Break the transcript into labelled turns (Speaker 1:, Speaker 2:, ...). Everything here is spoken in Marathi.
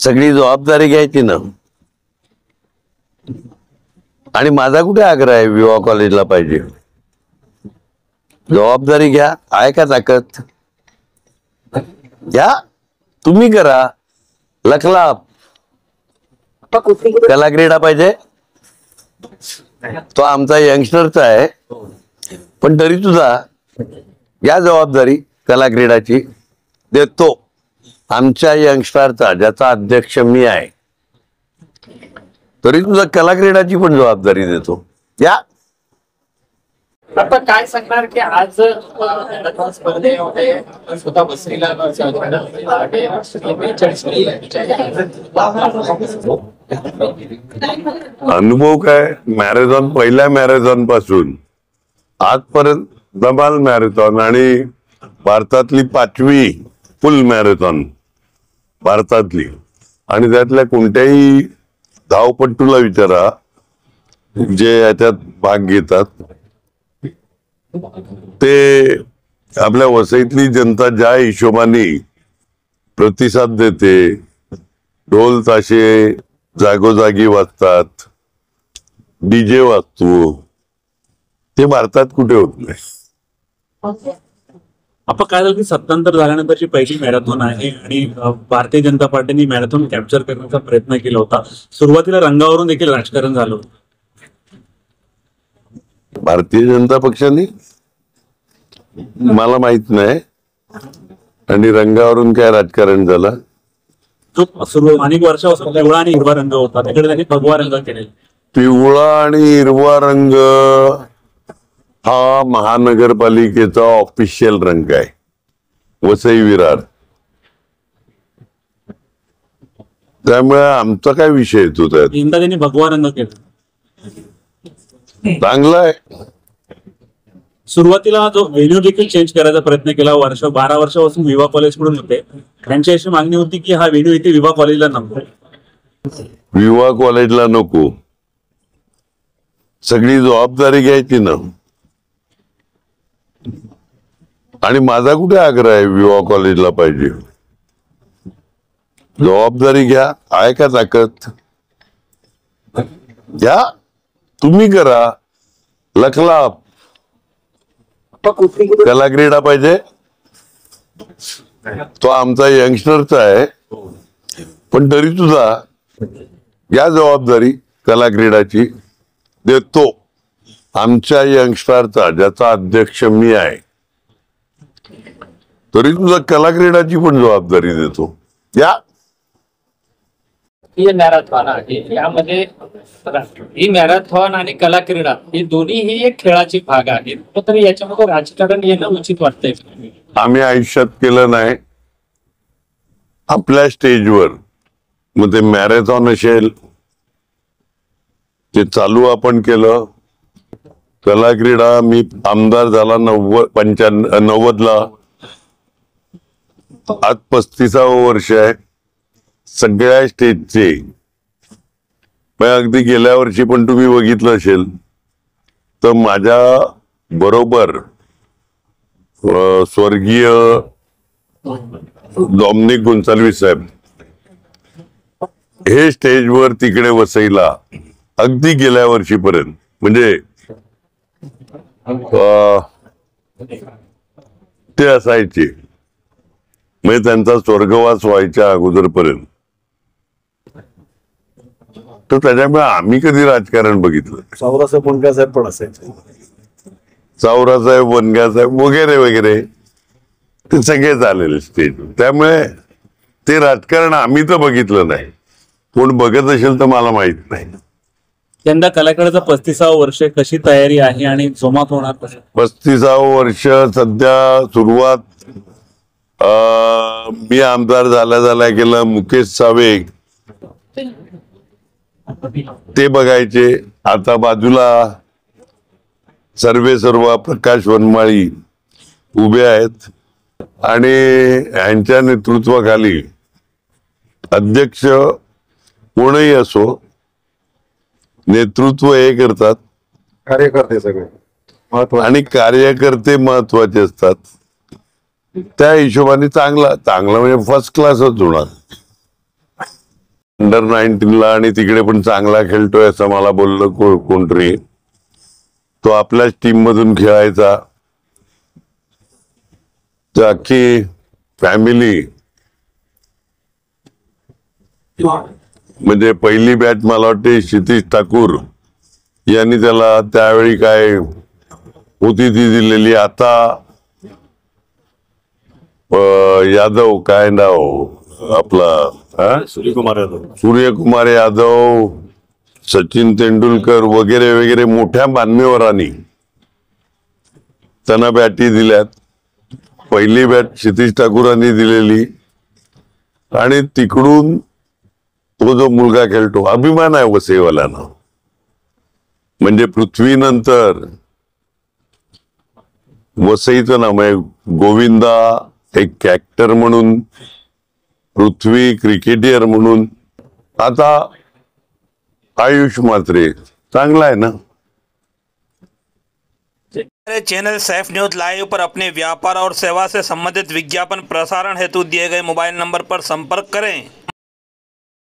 Speaker 1: सगळी जबाबदारी घ्यायची ना. आणि माझा कुठे आग्रह आहे विवा कॉलेजला पाहिजे. जबाबदारी घ्या. आहे का ताकद घ्या. तुम्ही करा. लखलाप कला क्रीडा पाहिजे. तो आमचा यंगस्टरचा आहे पण तरी सुद्धा या जबाबदारी कला क्रीडाची देतो. आमच्या यंगस्टरचा ज्याचा अध्यक्ष मी आहे तरी तुझा कला क्रीडाची पण जबाबदारी देतो. या
Speaker 2: आता काय सांगणार की आज स्पर्धेमध्ये स्वतः बसलेला
Speaker 1: अनुभव काय. मॅरेथॉन पहिल्या मॅरेथॉन पासून आजपर्यंत धमाल मॅरेथॉन आणि भारतातली 5वी फुल मॅरेथॉन भारतातली. आणि त्यातल्या कोणत्याही धावपट्टूला विचारा जे याच्यात भाग घेतात ते आपल्या वसईतली जनता ज्या हिशोबाने प्रतिसाद देते. ढोल ताशे जागोजागी वाजतात. डीजे वाजतो. ते भारतात कुठे होत नाही.
Speaker 3: आपण काय झालं की सत्तांतर झाल्यानंतरची पहिली मॅरेथॉन आहे आणि भारतीय जनता पार्टीने मॅरेथॉन कॅप्चर करण्याचा प्रयत्न केला होता. सुरुवातीला रंगावरून देखील राजकारण झालं होतं.
Speaker 1: भारतीय जनता पक्षाने मला माहित नाही. आणि रंगावरून काय राजकारण झालं.
Speaker 3: जो सुरू अनेक वर्षापासून पिवळा आणि हिरवा रंग होता त्याकडे त्यांनी भगवा रंग केलेला.
Speaker 1: पिवळा आणि हिरवा रंग हा महानगरपालिकेचा ऑफिशियल रंग आहे. वसई विरार. त्यामुळे आमचा काय विषय येतो त्यात.
Speaker 3: यंदा त्यांनी भगवा रंग केला.
Speaker 1: चांगला आहे.
Speaker 3: सुरुवातीला जो व्हेन्यू देखील चेंज करायचा प्रयत्न केला. 12 वर्षापासून विवा कॉलेज कडून होते. त्यांची अशी मागणी होती की हा व्हेन्यू इथे विवा कॉलेजला नको.
Speaker 1: विवा कॉलेजला नको. सगळी जबाबदारी घ्यायची ना. आणि माझा कुठे आग्रह आहे विवा कॉलेजला पाहिजे. जबाबदारी घ्या. आहे का ताकद घ्या. तुम्ही करा. लखलाप कला क्रीडा पाहिजे. तो आमचा यंगस्टरचा आहे पण तरी सुद्धा या जबाबदारी कला क्रीडाची देतो. आमच्या यंगस्टरचा ज्याचा अध्यक्ष मी आहे तरी तुझा कला क्रीडाची पण जबाबदारी देतो. या
Speaker 2: ही मॅरेथॉन आहे. यामध्ये ही मॅरेथॉन आणि कला क्रीडा ही दोन्ही ही एक खेळाची भाग आहेत. तरी याच्यामध्ये राजकारण येणं उचित वाटतंय.
Speaker 1: आम्ही आयुष्यात केलं नाही. आपल्या स्टेजवर मग ते मॅरेथॉन असेल ते चालू आपण केलं. कला क्रीडा मी आमदार झाला 90ला. आज 35वं वर्ष आहे. सगळ्या स्टेजचे अगदी गेल्या वर्षी पण तुम्ही बघितलं असेल तर माझ्या बरोबर स्वर्गीय डॉमिनिक गोन्साल्विस साहेब हे स्टेजवर तिकडे वसईला अगदी गेल्या वर्षीपर्यंत म्हणजे ते असायचे. म्हणजे त्यांचा स्वर्गवास व्हायच्या अगोदरपर्यंत. तर त्याच्यामुळे आम्ही कधी राजकारण बघितलं.
Speaker 4: सावरासाहेब बनगा साहेब पण असायचे.
Speaker 1: सावरासाहेब बनगा साहेब वगैरे वगैरे ते सगळेच आलेले स्टेज. त्यामुळे ते राजकारण आम्ही तर बघितलं नाही. कोण बघत असेल तर मला माहित नाही.
Speaker 3: यंदा कलाकाराचं 35वं वर्ष कशी तयारी आहे आणि जोमात होणार कसं.
Speaker 1: 35वं वर्ष सध्या सुरुवात मी आमदार झाल्या केलं. मुकेश सावे ते बघायचे. आता बाजूला सर्व प्रकाश वनमाळी उभे आहेत आणि यांच्या नेतृत्वाखाली अध्यक्ष कोणही असो नेतृत्व हे करतात.
Speaker 4: कार्यकर्ते सगळे
Speaker 1: आणि कार्यकर्ते महत्वाचे असतात. त्या हिशोबाने चांगला म्हणजे फर्स्ट क्लासच होणार. अंडर 19ला आणि तिकडे पण चांगला खेळतोय असं मला बोललं कोणतरी. तो आपल्याच टीम मधून खेळायचा. तर अख्खी फॅमिली म्हणजे पहिली बॅट मला वाटते क्षितिज ठाकूर यांनी त्याला त्यावेळी काय होती ती दिलेली. आता यादव काय नाव आपला सूर्यकुमार यादव, सचिन तेंडुलकर वगैरे वगैरे मोठ्या मान्यवरांनी त्यांना बॅटी दिल्यात. पहिली बॅट क्षितिज ठाकूरांनी दिलेली आणि तिकडून तो जो मुलगा खेळतो अभिमान आहे वसईवाल्यांना. म्हणजे पृथ्वीनंतर वसईचं नाव आहे गोविंदा, एक ऍक्टर म्हणून, पृथ्वी क्रिकेटियर म्हणून, आता आयुष म्हात्रे. चांगला आहे ना.
Speaker 5: हमारे चैनल सैफ न्यूज लाइव पर अपने व्यापार और सेवा से संबंधित विज्ञापन प्रसारण हेतु दिए गए मोबाइल नंबर पर संपर्क करें।